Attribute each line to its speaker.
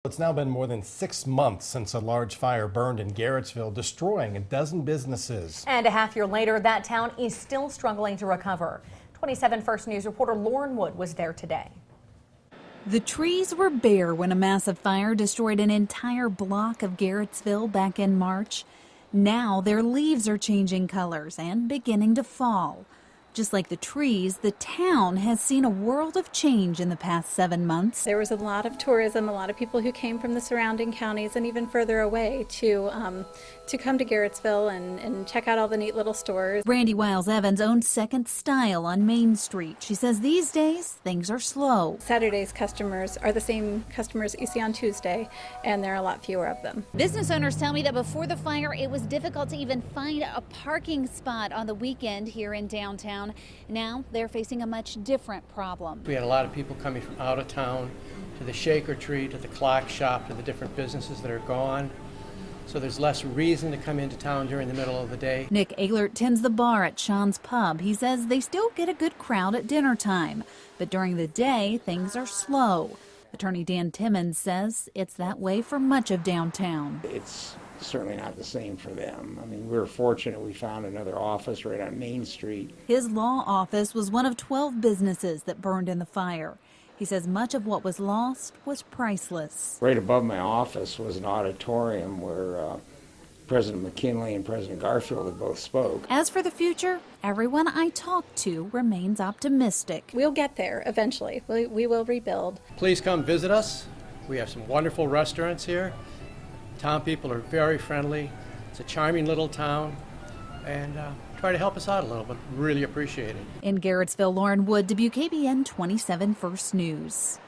Speaker 1: It's now been more than 6 months since a large fire burned in Garrettsville, destroying a dozen businesses.
Speaker 2: And a half year later, that town is still struggling to recover. 27 First News reporter Lauren Wood was there today.
Speaker 3: The trees were bare when a massive fire destroyed an entire block of Garrettsville back in March. Now their leaves are changing colors and beginning to fall. Just like the trees, the town has seen a world of change in the past 7 months.
Speaker 4: There was a lot of tourism, a lot of people who came from the surrounding counties and even further away to come to Garrettsville and check out all the neat little stores.
Speaker 3: Brandy Wiles Evans owns Second Style on Main Street. She says these days things are slow.
Speaker 4: Saturday's customers are the same customers that you see on Tuesday, and there are a lot fewer of them.
Speaker 5: Business owners tell me that before the fire, it was difficult to even find a parking spot on the weekend here in downtown. Now they're facing a much different problem.
Speaker 6: We had a lot of people coming from out of town to the Shaker Tree, to the clock shop, to the different businesses that are gone. So there's less reason to come into town during the middle of the day.
Speaker 3: Nick Ehlert tends the bar at Sean's Pub. He says they still get a good crowd at dinner time, but during the day things are slow. Attorney Dan Timmons says it's that way for much of downtown.
Speaker 7: It's certainly not the same for them. I mean, we were fortunate we found another office right on Main Street.
Speaker 3: His law office was one of 12 businesses that burned in the fire. He says much of what was lost was priceless.
Speaker 7: Right above my office was an auditorium where President McKinley and President Garfield had both spoke.
Speaker 3: As for the future, everyone I talked to remains optimistic.
Speaker 4: We'll get there eventually. We will rebuild.
Speaker 6: Please come visit us. We have some wonderful restaurants here. Town people are very friendly. It's a charming little town, and try to help us out a little bit. Really appreciate it.
Speaker 3: In Garrettsville, Lauren Wood, WKBN 27 First News.